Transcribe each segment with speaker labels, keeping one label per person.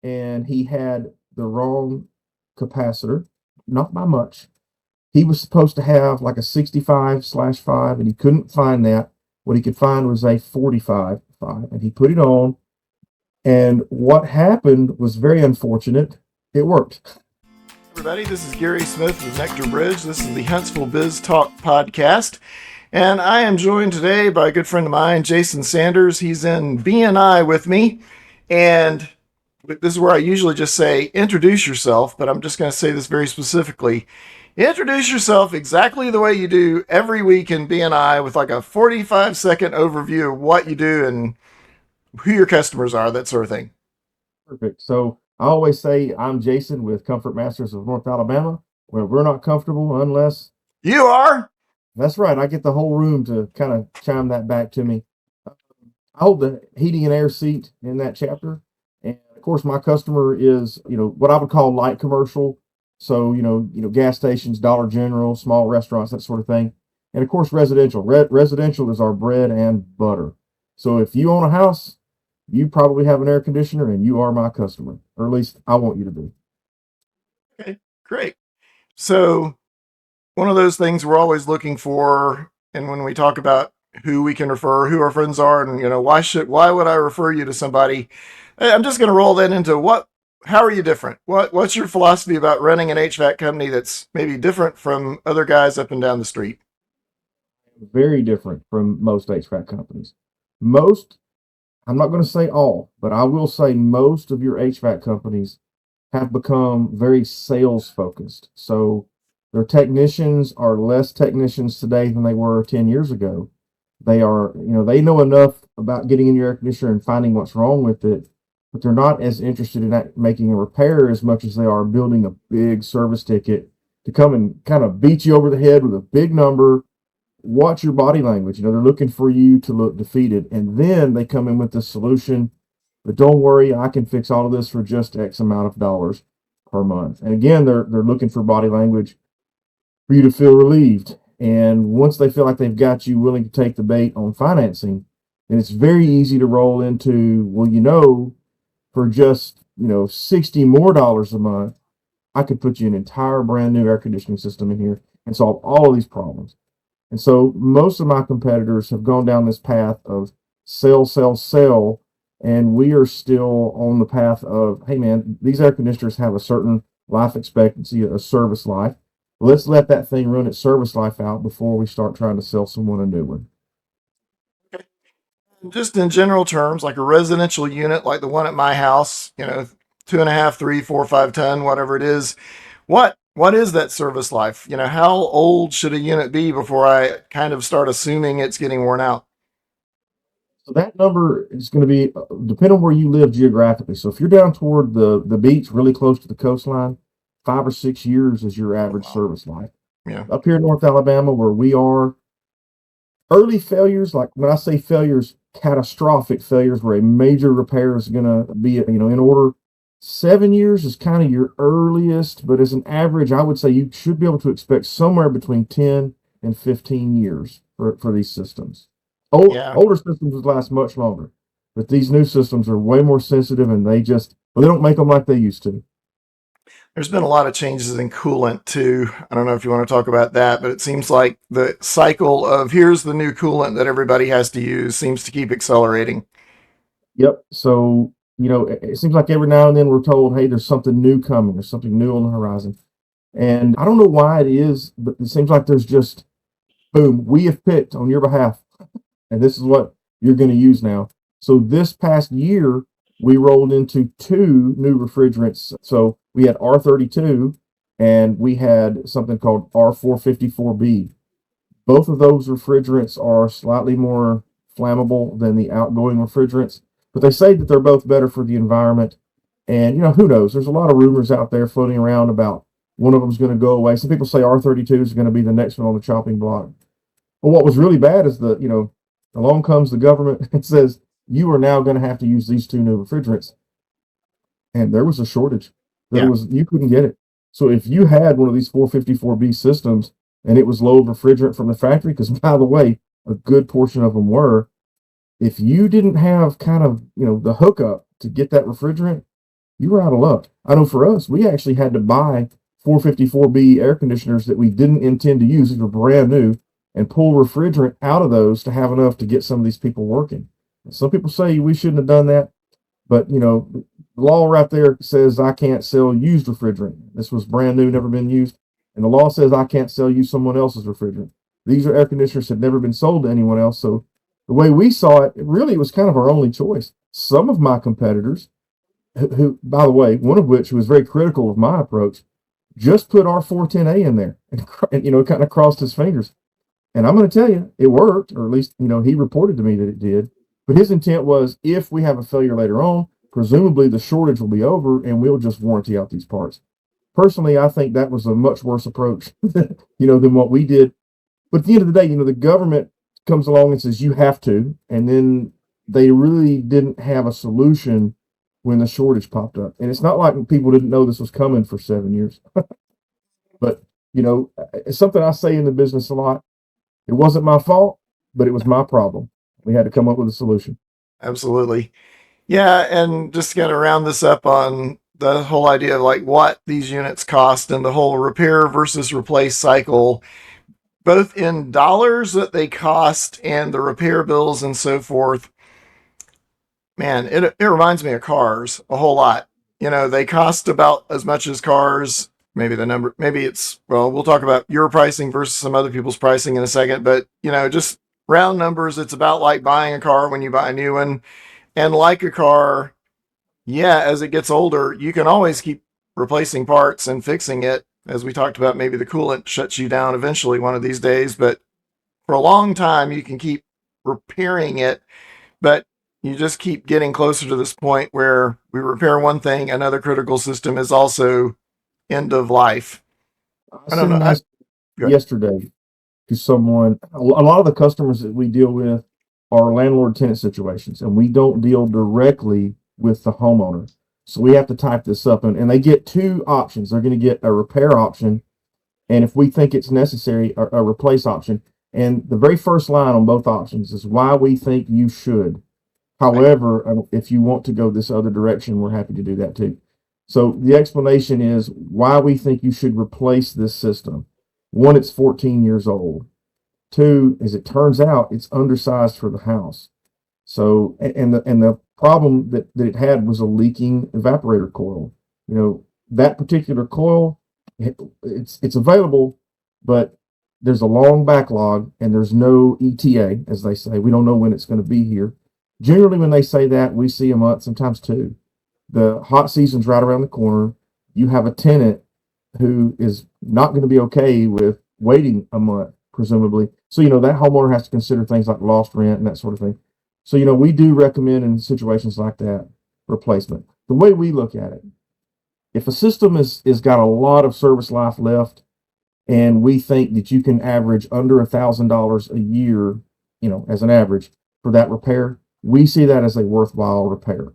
Speaker 1: and he had the wrong capacitor, not by much. He was supposed to have like a 65/5, and he couldn't find that. What he could find was a 45/5, and he put it on. And what happened was very unfortunate. It worked.
Speaker 2: Everybody, this is Gary Smith with Nectar Bridge. This is the Huntsville Biz Talk podcast. And I am joined today by a good friend of mine, Jason Sanders. He's in BNI with me. And this is where I usually just say, introduce yourself, but I'm just going to say this very specifically. Introduce yourself exactly the way you do every week in BNI with like a 45-second overview of what you do and who your customers are, that sort of thing.
Speaker 1: Perfect. So I always say I'm Jason with Comfort Masters of North Alabama, where we're not comfortable unless
Speaker 2: you are.
Speaker 1: That's right. I get the whole room to kind of chime that back to me. I hold the heating and air seat in that chapter. And of course, my customer is, what I would call light commercial. So, gas stations, Dollar General, small restaurants, that sort of thing. And of course, residential. Residential is our bread and butter. So if you own a house, you probably have an air conditioner and you are my customer, or at least I want you to be.
Speaker 2: Okay, great. So one of those things we're always looking for, and when we talk about who we can refer, who our friends are, and why would I refer you to somebody? I'm just going to roll that into how are you different? What's your philosophy about running an HVAC company that's maybe different from other guys up and down the street?
Speaker 1: Very different from most HVAC companies. I'm not going to say all, but I will say most of your HVAC companies have become very sales focused. So their technicians are less technicians today than they were 10 years ago. They they know enough about getting in your air conditioner and finding what's wrong with it, but they're not as interested in making a repair as much as they are building a big service ticket to come and kind of beat you over the head with a big number. Watch your body language. They're looking for you to look defeated. And then they come in with the solution. But don't worry, I can fix all of this for just X amount of dollars per month. And again, they're looking for body language for you to feel relieved. And once they feel like they've got you willing to take the bait on financing, then it's very easy to roll into, for just, $60 more a month, I could put you an entire brand new air conditioning system in here and solve all of these problems. And so most of my competitors have gone down this path of sell, sell, sell. And we are still on the path of, hey man, these air conditioners have a certain life expectancy, a service life. Let's let that thing run its service life out before we start trying to sell someone a new one.
Speaker 2: Okay. Just in general terms, like a residential unit, like the one at my house, 2.5, 3, 4, 5 ton, whatever it is. What is that service life? How old should a unit be before I kind of start assuming it's getting worn out?
Speaker 1: So that number is going to be depend on where you live geographically. So if you're down toward the beach, really close to the coastline, 5 or 6 years is your average service life.
Speaker 2: Yeah.
Speaker 1: Up here in North Alabama, where we are, early failures, like when I say failures, catastrophic failures, where a major repair is going to be, in order. 7 years is kind of your earliest, but as an average, I would say you should be able to expect somewhere between 10 and 15 years for these systems. Older systems would last much longer, but these new systems are way more sensitive, and they don't make them like they used to.
Speaker 2: There's been a lot of changes in coolant too. I don't know if you want to talk about that, but it seems like the cycle of here's the new coolant that everybody has to use seems to keep accelerating.
Speaker 1: Yep. So, it seems like every now and then we're told, hey, there's something new coming. There's something new on the horizon. And I don't know why it is, but it seems like there's just, boom, we have picked on your behalf. And this is what you're going to use now. So this past year, we rolled into 2 new refrigerants. So we had R32 and we had something called R454B. Both of those refrigerants are slightly more flammable than the outgoing refrigerants, but they say that they're both better for the environment. And, who knows? There's a lot of rumors out there floating around about one of them is going to go away. Some people say R32 is going to be the next one on the chopping block. But what was really bad is along comes the government and says, you are now going to have to use these 2 new refrigerants. And there was a shortage. You couldn't get it. So if you had one of these 454B systems and it was low refrigerant from the factory, because by the way, a good portion of them were, if you didn't have kind of, the hookup to get that refrigerant, you were out of luck. I know for us, we actually had to buy 454B air conditioners that we didn't intend to use. These were brand new, and pull refrigerant out of those to have enough to get some of these people working. Some people say we shouldn't have done that, but the law right there says I can't sell used refrigerant. This was brand new, never been used. And the law says I can't sell you someone else's refrigerant. These are air conditioners that had never been sold to anyone else. So the way we saw it, really, it was kind of our only choice. Some of my competitors, who, by the way, one of which was very critical of my approach, just put R410A in there and kind of crossed his fingers. And I'm going to tell you, it worked, or at least, he reported to me that it did. But his intent was, if we have a failure later on, presumably the shortage will be over and we'll just warranty out these parts. Personally, I think that was a much worse approach, than what we did. But at the end of the day, the government comes along and says you have to, and then they really didn't have a solution when the shortage popped up. And it's not like people didn't know this was coming for 7 years. But, it's something I say in the business a lot. It wasn't my fault, but it was my problem. We had to come up with a solution.
Speaker 2: Absolutely. Yeah. And just to kind of round this up on the whole idea of like what these units cost and the whole repair versus replace cycle, both in dollars that they cost and the repair bills and so forth. Man, it reminds me of cars a whole lot. They cost about as much as cars. Maybe we'll talk about your pricing versus some other people's pricing in a second, but just round numbers, it's about like buying a car when you buy a new one. And like a car, yeah, as it gets older, you can always keep replacing parts and fixing it. As we talked about, maybe the coolant shuts you down eventually one of these days, but for a long time, you can keep repairing it. But you just keep getting closer to this point where we repair one thing, another critical system is also end of life.
Speaker 1: I
Speaker 2: I don't know.
Speaker 1: seen this yesterday to someone. A lot of the customers that we deal with are landlord tenant situations, and we don't deal directly with the homeowner. So we have to type this up, and they get two options. They're going to get a repair option, and if we think it's necessary, a replace option. And the very first line on both options is why we think you should. However, if you want to go this other direction, we're happy to do that too. So the explanation is why we think you should replace this system. One, it's 14 years old. Two, as it turns out, it's undersized for the house. So, and the problem that it had was a leaking evaporator coil. That particular coil, it's available, but there's a long backlog and there's no ETA, as they say. We don't know when it's going to be here. Generally, when they say that, we see a month, sometimes two. The hot season's right around the corner. You have a tenant who is not going to be okay with waiting a month, presumably. So, that homeowner has to consider things like lost rent and that sort of thing. So, we do recommend in situations like that replacement. The way we look at it, if a system is got a lot of service life left, and we think that you can average under $1,000 a year, as an average for that repair, we see that as a worthwhile repair.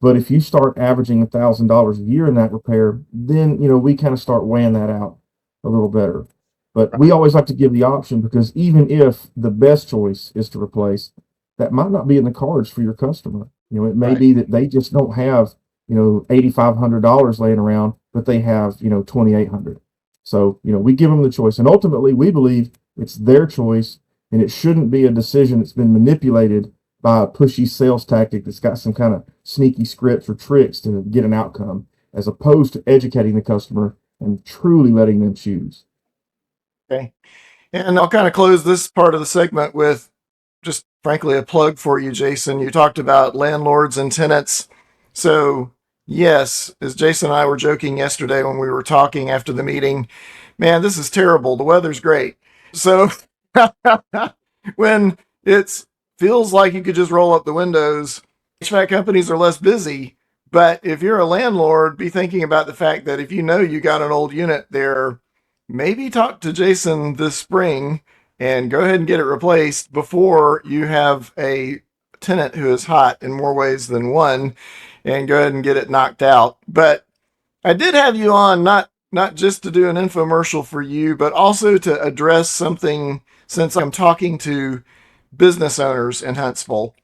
Speaker 1: But if you start averaging $1,000 a year in that repair, then, we kind of start weighing that out a little better. But we always like to give the option, because even if the best choice is to replace, that might not be in the cards for your customer. It may be that they just don't have, $8,500 laying around, but they have, $2,800. So, we give them the choice. And ultimately, we believe it's their choice, and it shouldn't be a decision that's been manipulated by a pushy sales tactic that's got some kind of sneaky scripts or tricks to get an outcome, as opposed to educating the customer and truly letting them choose.
Speaker 2: Okay. And I'll kind of close this part of the segment with just frankly a plug for you, Jason. You talked about landlords and tenants. So, yes, as Jason and I were joking yesterday when we were talking after the meeting, man, this is terrible. The weather's great. So, when it feels like you could just roll up the windows, HVAC companies are less busy. But if you're a landlord, be thinking about the fact that if you got an old unit there, maybe talk to Jason this spring and go ahead and get it replaced before you have a tenant who is hot in more ways than one, and go ahead and get it knocked out. But I did have you on not just to do an infomercial for you, but also to address something, since I'm talking to business owners in Huntsville.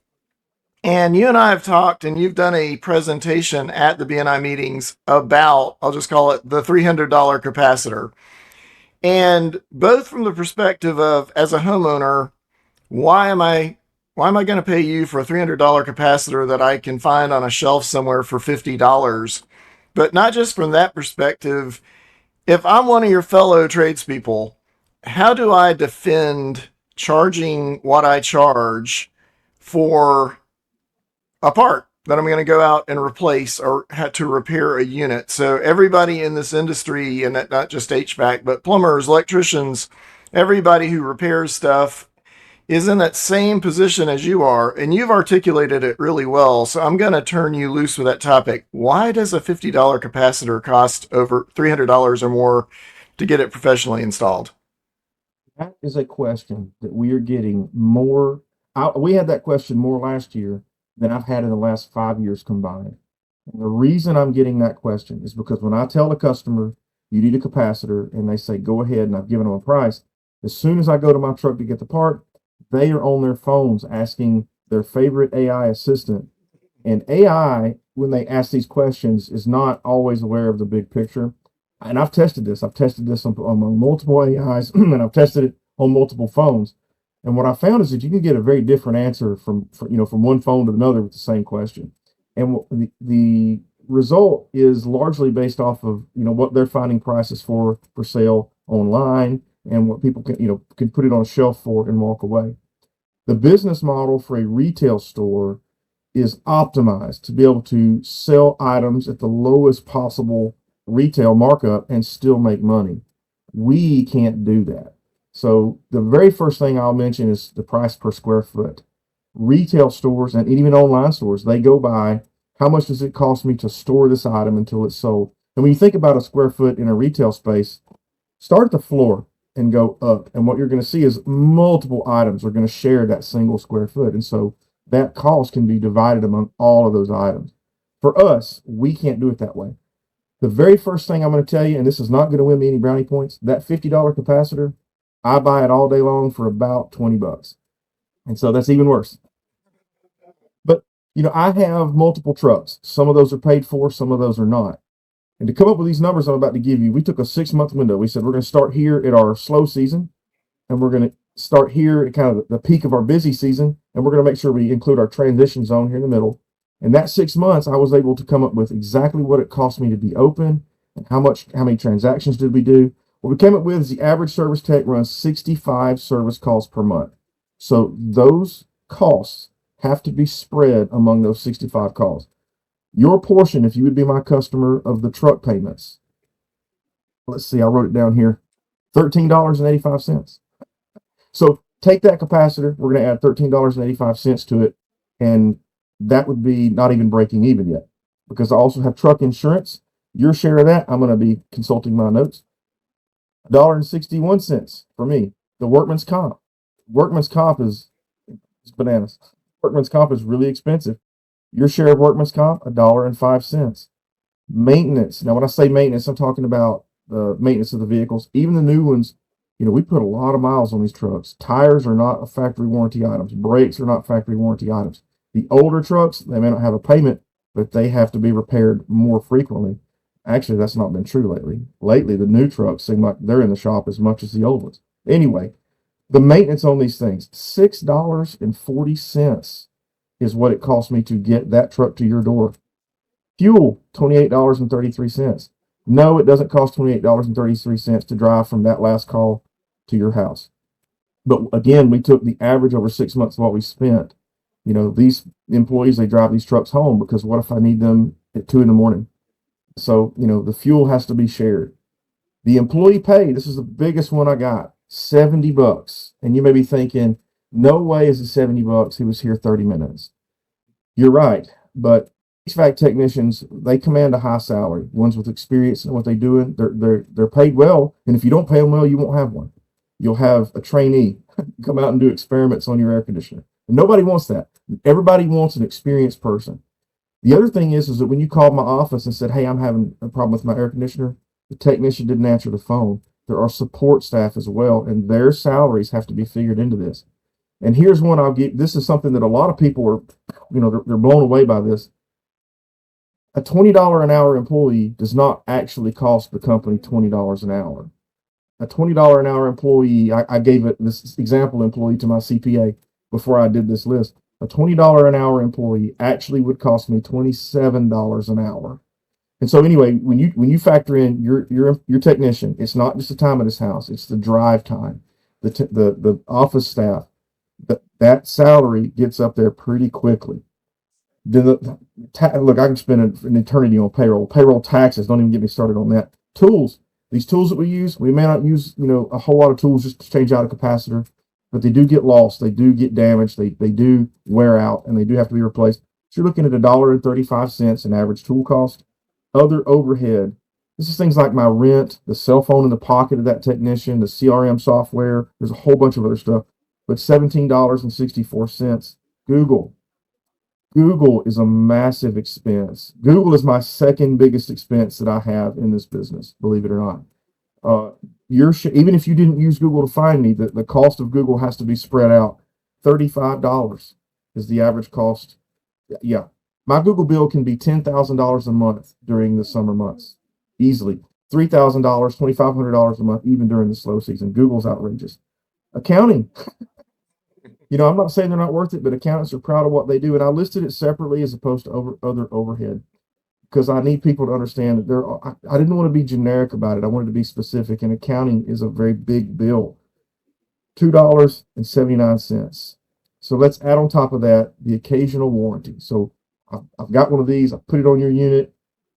Speaker 2: And you and I have talked, and you've done a presentation at the BNI meetings about, I'll just call it the $300 capacitor. And both from the perspective of, as a homeowner, why am I going to pay you for a $300 capacitor that I can find on a shelf somewhere for $50? But not just from that perspective. If I'm one of your fellow tradespeople, how do I defend charging what I charge for a part that I'm going to go out and replace or had to repair a unit? So everybody in this industry, and not just HVAC, but plumbers, electricians, everybody who repairs stuff is in that same position as you are, and you've articulated it really well. So I'm going to turn you loose with that topic. Why does a $50 capacitor cost over $300 or more to get it professionally installed?
Speaker 1: That is a question that we are getting more. We had that question more last year than I've had in the last 5 years combined. And the reason I'm getting that question is because when I tell a customer you need a capacitor and they say go ahead and I've given them a price, as soon as I go to my truck to get the part, they are on their phones asking their favorite AI assistant. And AI, when they ask these questions, is not always aware of the big picture. And I've tested this. I've tested this on multiple AIs, and I've tested it on multiple phones. And what I found is that you can get a very different answer from one phone to another with the same question. And the result is largely based off of what they're finding prices for sale online and what people can put it on a shelf for and walk away. The business model for a retail store is optimized to be able to sell items at the lowest possible retail markup and still make money. We can't do that. So the very first thing I'll mention is the price per square foot. Retail stores and even online stores, they go by how much does it cost me to store this item until it's sold. And when you think about a square foot in a retail space, start at the floor and go up. And what you're going to see is multiple items are going to share that single square foot. And so that cost can be divided among all of those items. For us, we can't do it that way. The very first thing I'm going to tell you, and this is not going to win me any brownie points, that $50 capacitor, I buy it all day long for about $20. And so that's even worse. But, I have multiple trucks. Some of those are paid for, some of those are not. And to come up with these numbers I'm about to give you, we took a 6-month window. We said we're going to start here at our slow season, and we're going to start here at kind of the peak of our busy season, and we're going to make sure we include our transition zone here in the middle. And that 6 months, I was able to come up with exactly what it cost me to be open and how many transactions did we do. What we came up with is the average service tech runs 65 service calls per month. So those costs have to be spread among those 65 calls. Your portion, if you would be my customer, of the truck payments, let's see, I wrote it down here, $13.85. So take that capacitor, we're going to add $13.85 to it, and that would be not even breaking even yet, because I also have truck insurance. Your share of that, I'm going to be consulting my notes, $1.61 for me. The workman's comp. Workman's comp is bananas. Workman's comp is really expensive. Your share of workman's comp, $1.05. Maintenance. Now, when I say maintenance, I'm talking about the maintenance of the vehicles. Even the new ones, we put a lot of miles on these trucks. Tires are not factory warranty items. Brakes are not factory warranty items. The older trucks, they may not have a payment, but they have to be repaired more frequently. Actually, that's not been true lately. Lately, the new trucks seem like they're in the shop as much as the old ones. Anyway, the maintenance on these things, $6.40 is what it cost me to get that truck to your door. Fuel, $28.33. No, it doesn't cost $28.33 to drive from that last call to your house. But again, we took the average over 6 months of what we spent. These employees, they drive these trucks home because what if I need them at 2 a.m? So, the fuel has to be shared. The employee pay, this is the biggest one I got, $70. And you may be thinking, no way is it $70. He was here 30 minutes. You're right. But HVAC technicians, they command a high salary. Ones with experience in what they're doing, they're paid well. And if you don't pay them well, you won't have one. You'll have a trainee come out and do experiments on your air conditioner. And nobody wants that. Everybody wants an experienced person. The other thing is that when you called my office and said, hey, I'm having a problem with my air conditioner, the technician didn't answer the phone. There are support staff as well, and their salaries have to be figured into this. And here's one I'll give. This is something that a lot of people are, they're blown away by this. A $20 an hour employee does not actually cost the company $20 an hour. A $20 an hour employee, I gave it this example employee to my CPA before I did this list. A $20 an hour employee actually would cost me $27 an hour. And so anyway, when you factor in your technician, it's not just the time at his house, it's the drive time, the office staff. That salary gets up there pretty quickly. Then look, I can spend an eternity on payroll taxes. Don't even get me started on that. Tools, these tools that we use, we may not use a whole lot of tools just to change out a capacitor, but they do get lost, they do get damaged, they do wear out, and they do have to be replaced. So you're looking at $1.35 an average tool cost. Other overhead, this is things like my rent, the cell phone in the pocket of that technician, the CRM software. There's a whole bunch of other stuff, but $17.64. Google is a massive expense. Google is my second biggest expense that I have in this business, believe it or not. Even if you didn't use Google to find me, the cost of Google has to be spread out. $35 is the average cost. Yeah. My Google bill can be $10,000 a month during the summer months. Easily. $3,000, $2,500 a month, even during the slow season. Google's outrageous. Accounting. I'm not saying they're not worth it, but accountants are proud of what they do. And I listed it separately as opposed to other overhead, because I need people to understand that I didn't want to be generic about it. I wanted to be specific, and accounting is a very big bill. $2.79. So let's add on top of that the occasional warranty. So I've got one of these, I put it on your unit,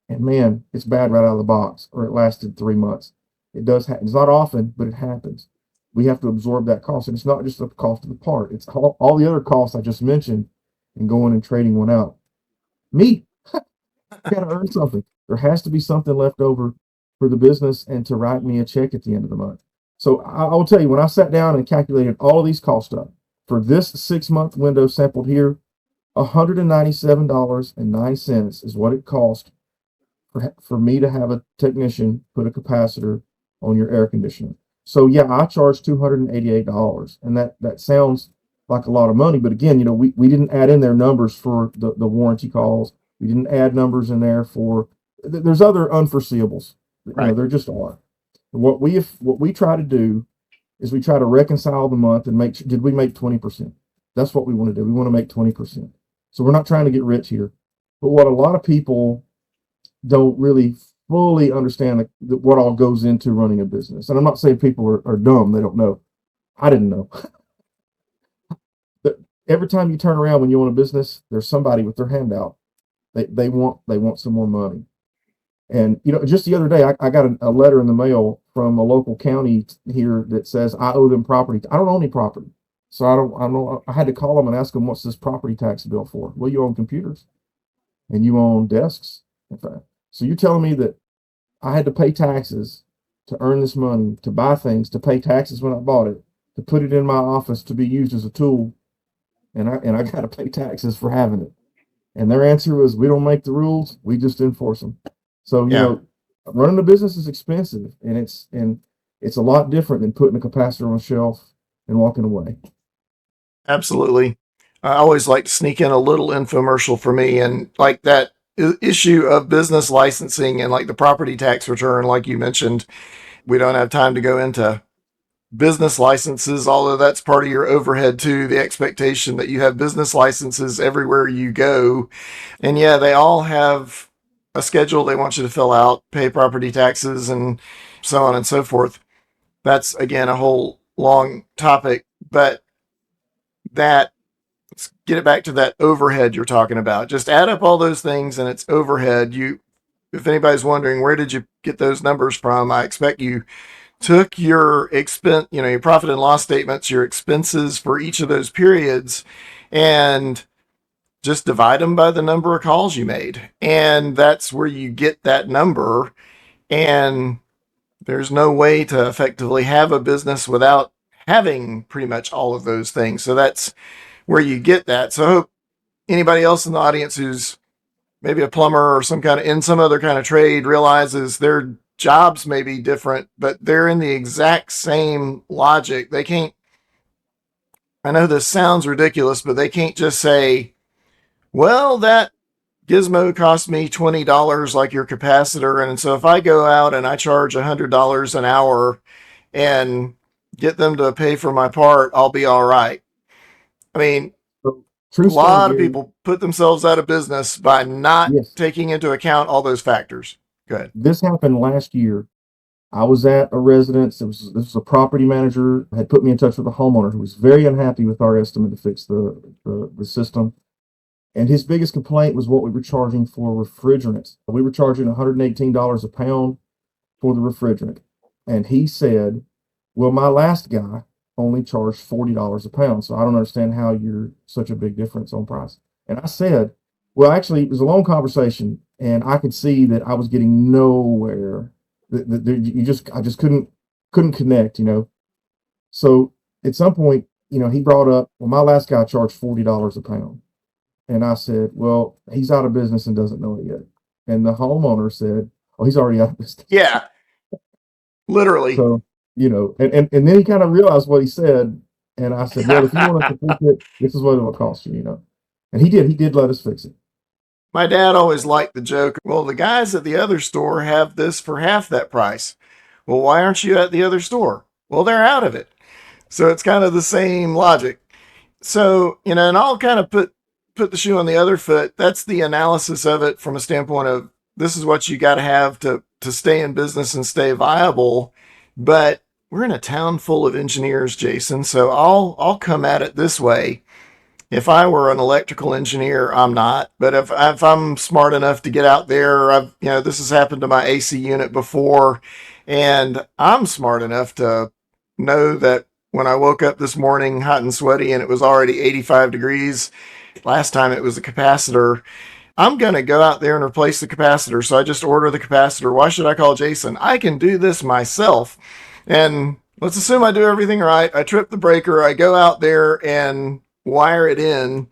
Speaker 1: and man, it's bad right out of the box, or it lasted 3 months. It does happen. It's not often, but it happens. We have to absorb that cost. And it's not just the cost of the part. It's all the other costs I just mentioned and going and trading one out. Me, I got to earn something. There has to be something left over for the business and to write me a check at the end of the month. So I will tell you, when I sat down and calculated all of these costs up for this 6-month window sampled here, $197.09 is what it cost for me to have a technician put a capacitor on your air conditioner. So yeah, I charge $288, and that sounds like a lot of money, but again, we didn't add in their numbers for the warranty calls. We didn't add numbers in there for there's other unforeseeables.
Speaker 2: Right.
Speaker 1: There just are. What we try to do is we try to reconcile the month and did we make 20%? That's what we want to do. We want to make 20%. So we're not trying to get rich here, but what a lot of people don't really fully understand what all goes into running a business. And I'm not saying people are dumb, they don't know. I didn't know. But every time you turn around when you own a business, there's somebody with their hand out. They want some more money. And just the other day, I got a letter in the mail from a local county here that says I owe them property. I don't own any property, so I don't know. I had to call them and ask them, what's this property tax bill for? Well, you own computers, and you own desks. In fact, so you're telling me that I had to pay taxes to earn this money, to buy things, to pay taxes when I bought it, to put it in my office to be used as a tool, and I got to pay taxes for having it. And their answer was, we don't make the rules, we just enforce them. So running a business is expensive, and it's a lot different than putting a capacitor on a shelf and walking away.
Speaker 2: Absolutely. I always like to sneak in a little infomercial for me, and like that issue of business licensing and like the property tax return, like you mentioned, we don't have time to go into business licenses, although that's part of your overhead too, the expectation that you have business licenses everywhere you go. And yeah, they all have a schedule they want you to fill out, pay property taxes, and so on and so forth. That's again a whole long topic, but let's get it back to that overhead you're talking about. Just add up all those things and it's overhead. If anybody's wondering, where did you get those numbers from? I expect you took your expense, your profit and loss statements, your expenses for each of those periods, and just divide them by the number of calls you made. And that's where you get that number. And there's no way to effectively have a business without having pretty much all of those things. So that's where you get that. So I hope anybody else in the audience who's maybe a plumber or in some other kind of trade realizes their jobs may be different, but they're in the exact same logic. They can't I know this sounds ridiculous, but they can't just say, well, that gizmo cost me $20 like your capacitor. And so if I go out and I charge $100 an hour and get them to pay for my part, I'll be all right. I mean,
Speaker 1: So,
Speaker 2: a
Speaker 1: true story,
Speaker 2: lot of
Speaker 1: Gary.
Speaker 2: people put themselves out of business by not
Speaker 1: Yes,
Speaker 2: taking into account all those factors. Good.
Speaker 1: this happened last year. I was at a residence. This was a property manager had put me in touch with a homeowner who was very unhappy with our estimate to fix the system. And his biggest complaint was what we were charging for refrigerant. We were charging $118 a pound for the refrigerant. And he said, well, my last guy only charged $40 a pound. So I don't understand how you're such a big difference on price. And I said, well, actually, it was a long conversation, and I could see that I was getting nowhere. I just couldn't connect, you know. So at some point, you know, he brought up, well, my last guy charged $40 a pound. And I said, well, he's out of business and doesn't know it yet. And the homeowner said, oh, he's already out of business.
Speaker 2: Yeah, literally.
Speaker 1: So, you know, and then he kind of realized what he said. And I said, well, if you want us to fix it, this is what it'll cost you, you know. And he did. He did let us fix it.
Speaker 2: My dad always liked the joke, well, the guys at the other store have this for half that price. Well, why aren't you at the other store? Well, they're out of it. So it's kind of the same logic. So, you know, and I'll kind of put the shoe on the other foot. That's the analysis of it from a standpoint of this is what you got to have to stay in business and stay viable. But we're in a town full of engineers, Jason. So I'll come at it this way. If I were an electrical engineer, I'm not. But if I'm smart enough to get out there, this has happened to my AC unit before, and I'm smart enough to know that when I woke up this morning hot and sweaty and it was already 85 degrees, last time it was the capacitor, I'm going to go out there and replace the capacitor. So I just order the capacitor. Why should I call Jason? I can do this myself. And let's assume I do everything right. I trip the breaker. I go out there and wire it in.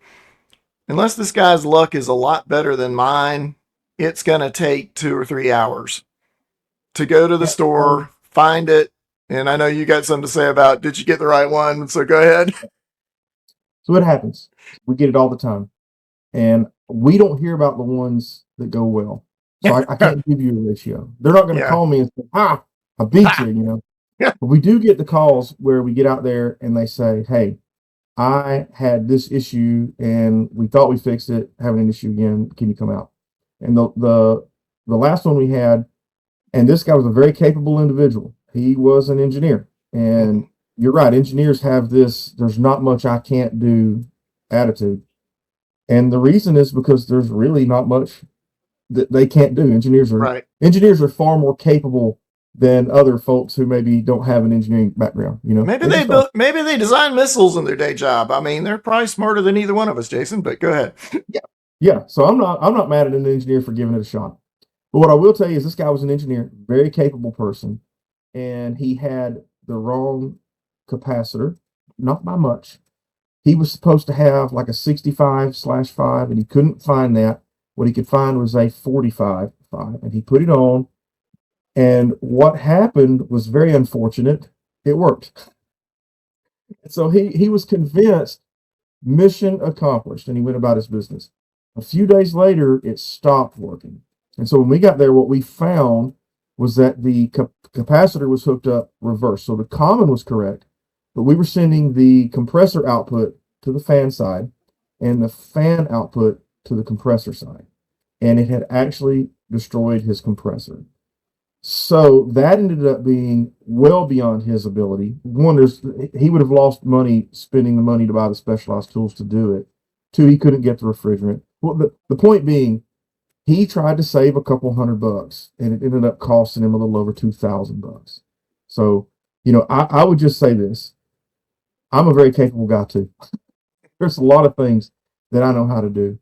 Speaker 2: Unless this guy's luck is a lot better than mine, it's going to take 2 or 3 hours to go to the
Speaker 1: Yeah.
Speaker 2: store, find it. And I know you got something to say about, did you get the right one? So go ahead.
Speaker 1: So it happens. We get it all the time. And we don't hear about the ones that go well. So I can't give you a ratio. They're not going to
Speaker 2: Yeah.
Speaker 1: call me and say, I beat you, you know.
Speaker 2: Yeah.
Speaker 1: But we do get the calls where we get out there and they say, hey, I had this issue and we thought we fixed it, having an issue again. Can you come out? And the last one we had, and this guy was a very capable individual. He was an engineer. And you're right, engineers have this, there's not much I can't do attitude. And the reason is because there's really not much that they can't do.
Speaker 2: Right.
Speaker 1: Engineers are far more capable than other folks who maybe don't have an engineering background. You know,
Speaker 2: Maybe maybe they design missiles in their day job. I mean, they're probably smarter than either one of us, Jason, but go ahead.
Speaker 1: Yeah. So I'm not mad at an engineer for giving it a shot. But what I will tell you is this guy was an engineer, very capable person, and he had the wrong capacitor, not by much. He was supposed to have like a 65/5, and he couldn't find that. What he could find was a 45/5, and he put it on. And what happened was very unfortunate. It worked. So he was convinced, mission accomplished, and he went about his business. A few days later, it stopped working. And so when we got there, what we found was that the capacitor was hooked up reverse. So the common was correct, but we were sending the compressor output to the fan side and the fan output to the compressor side. And it had actually destroyed his compressor. So that ended up being well beyond his ability. One, he would have lost money spending the money to buy the specialized tools to do it. Two, he couldn't get the refrigerant. Well, the point being, he tried to save a couple $100, and it ended up costing him a little over $2,000. So, you know, I would just say this: I'm a very capable guy too. There's a lot of things that I know how to do,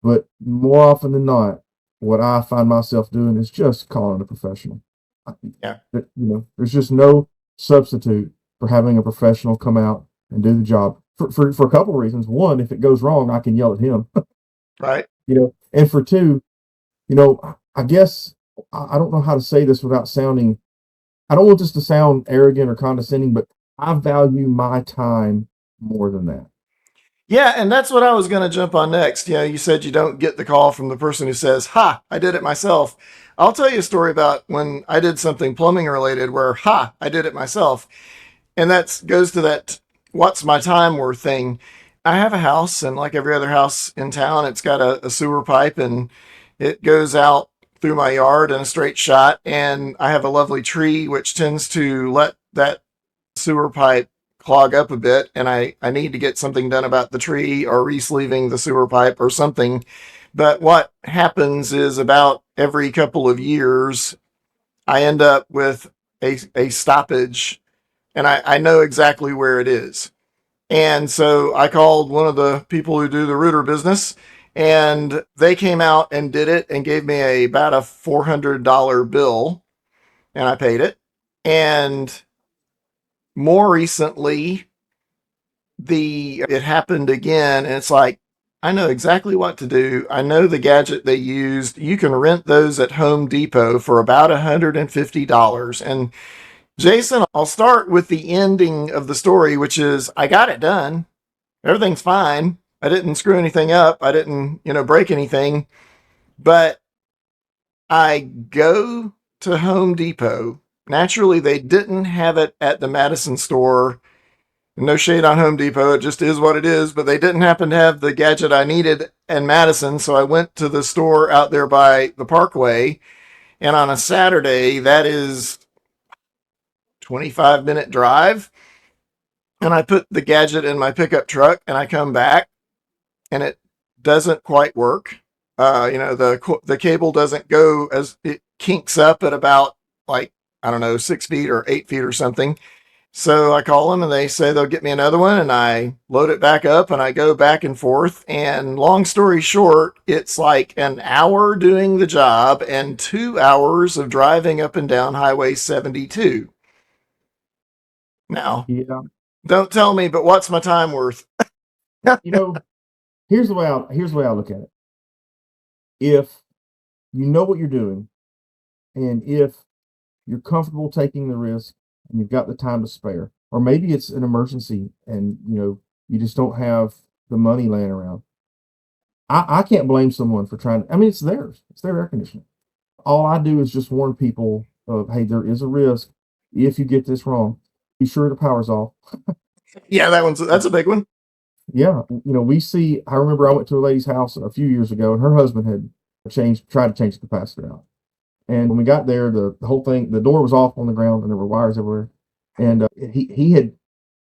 Speaker 1: but more often than not, what I find myself doing is just calling a professional.
Speaker 2: Yeah.
Speaker 1: You know, there's just no substitute for having a professional come out and do the job for a couple of reasons. One, if it goes wrong, I can yell at him.
Speaker 2: Right.
Speaker 1: You know, and for two, you know, I guess I don't know how to say this without sounding, I don't want this to sound arrogant or condescending, but I value my time more than that.
Speaker 2: Yeah, and that's what I was going to jump on next. You know, you said you don't get the call from the person who says, "Ha, I did it myself." I'll tell you a story about when I did something plumbing related where, "Ha, I did it myself." And that goes to that what's my time worth thing. I have a house, and like every other house in town, it's got a sewer pipe and it goes out through my yard in a straight shot. And I have a lovely tree which tends to let that sewer pipe clog up a bit. And I need to get something done about the tree or re-sleeving the sewer pipe or something. But what happens is about every couple of years, I end up with a stoppage, and I know exactly where it is. And so I called one of the people who do the router business, and they came out and did it and gave me about a $400 bill, and I paid it. And more recently, the it happened again, and it's like I know exactly what to do. I know the gadget they used. You can rent those at Home Depot for about $150. And Jason, I'll start with the ending of the story, which is I got it done. Everything's fine. I didn't screw anything up. I didn't, break anything. But I go to Home Depot. Naturally, they didn't have it at the Madison store. No shade on Home Depot. It just is what it is. But they didn't happen to have the gadget I needed in Madison. So I went to the store out there by the Parkway. And on a Saturday, that is 25-minute drive, and I put the gadget in my pickup truck and I come back and it doesn't quite work. The cable doesn't go, as it kinks up at about, like, I don't know, 6 feet or 8 feet or something. So I call them and they say they'll get me another one, and I load it back up and I go back and forth. And long story short, it's like an hour doing the job and 2 hours of driving up and down Highway 72. Now,
Speaker 1: Yeah.
Speaker 2: don't tell me, but what's my time worth?
Speaker 1: You know, here's the way I look at it. If you know what you're doing, and if you're comfortable taking the risk, and you've got the time to spare, or maybe it's an emergency and you just don't have the money laying around. I can't blame someone for trying. I mean, it's theirs. It's their air conditioning. All I do is just warn people of, hey, there is a risk if you get this wrong. Be sure the power's off.
Speaker 2: Yeah, that's a big one.
Speaker 1: Yeah, we see. I remember I went to a lady's house a few years ago, and her husband had tried to change the capacitor out. And when we got there, the whole thing, the door was off on the ground, and there were wires everywhere. And he had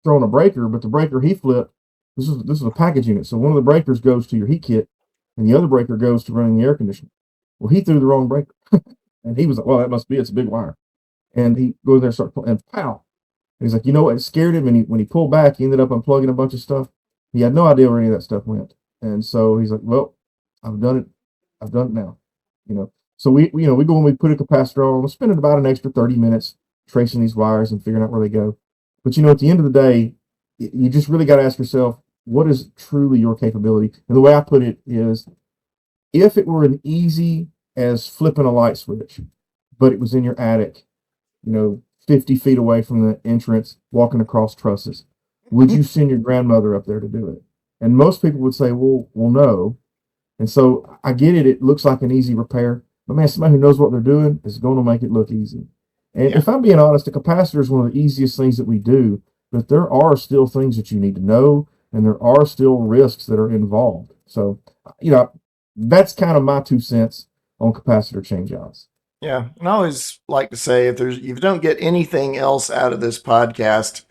Speaker 1: thrown a breaker, but the breaker he flipped. This is a package unit, so one of the breakers goes to your heat kit, and the other breaker goes to running the air conditioner. Well, he threw the wrong breaker, and he was like, "Well, that must be it's a big wire." And he goes there, and starts and pow. And he's like, you know what? It scared him, and when he pulled back, he ended up unplugging a bunch of stuff. He had no idea where any of that stuff went, and so he's like, "Well, I've done it. I've done it now." So we go and we put a capacitor on. We're spending about an extra 30 minutes tracing these wires and figuring out where they go. But at the end of the day, you just really got to ask yourself, what is truly your capability? And the way I put it is, if it were as easy as flipping a light switch, but it was in your attic, 50 feet away from the entrance, walking across trusses, would you send your grandmother up there to do it? And most people would say, well, no. And so I get it. It looks like an easy repair, but man, somebody who knows what they're doing is going to make it look easy. And
Speaker 2: Yeah.
Speaker 1: if I'm being honest, a capacitor is one of the easiest things that we do, but there are still things that you need to know, and there are still risks that are involved. So, that's kind of my 2 cents on capacitor changeouts.
Speaker 2: Yeah, and I always like to say, if you don't get anything else out of this podcast,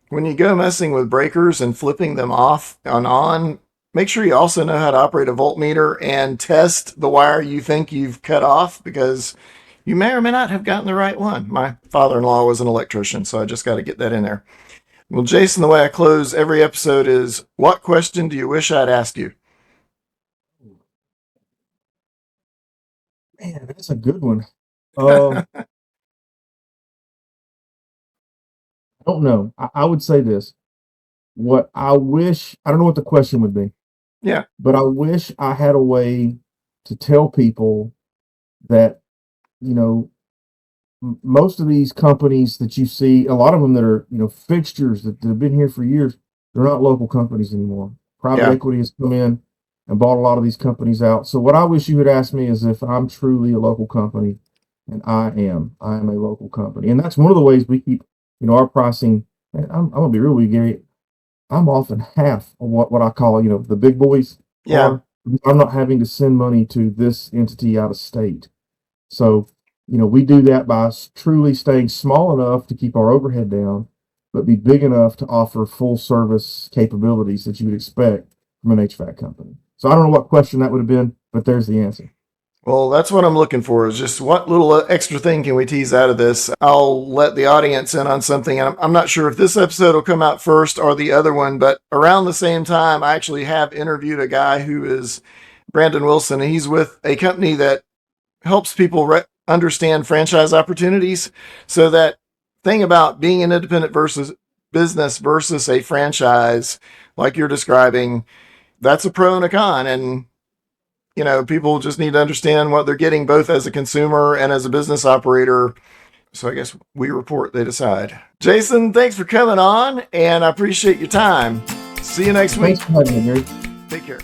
Speaker 2: when you go messing with breakers and flipping them off and on, make sure you also know how to operate a voltmeter and test the wire you think you've cut off, because you may or may not have gotten the right one. My father-in-law was an electrician, so I just got to get that in there. Well, Jason, the way I close every episode is, what question do you wish I'd asked you?
Speaker 1: Man, that's a good one. I don't know. I would say this. What I wish, I don't know what the question would be,
Speaker 2: Yeah.
Speaker 1: but I wish I had a way to tell people that, most of these companies that you see, a lot of them that are, fixtures that have been here for years, They're not local companies anymore. Private
Speaker 2: Yeah.
Speaker 1: equity has come in and bought a lot of these companies out. So what I wish you would ask me is if I'm truly a local company, and I am. I am a local company, and that's one of the ways we keep, our pricing. And I'm gonna be real with you, Gary. I'm often half of what I call, the big boys
Speaker 2: Yeah.
Speaker 1: are. I'm not having to send money to this entity out of state. So, we do that by truly staying small enough to keep our overhead down, but be big enough to offer full service capabilities that you would expect from an HVAC company. So I don't know what question that would have been, but there's the answer.
Speaker 2: Well, that's what I'm looking for is just what little extra thing can we tease out of this? I'll let the audience in on something. And I'm not sure if this episode will come out first or the other one, but around the same time, I actually have interviewed a guy who is Brandon Wilson, and he's with a company that helps people understand franchise opportunities. So that thing about being an independent versus business versus a franchise, like you're describing, that's a pro and a con. And people just need to understand what they're getting both as a consumer and as a business operator. So I guess we report, they decide. Jason, thanks for coming on, and I appreciate your time. See you next week.
Speaker 1: Thanks for having me, Gary.
Speaker 2: Take care.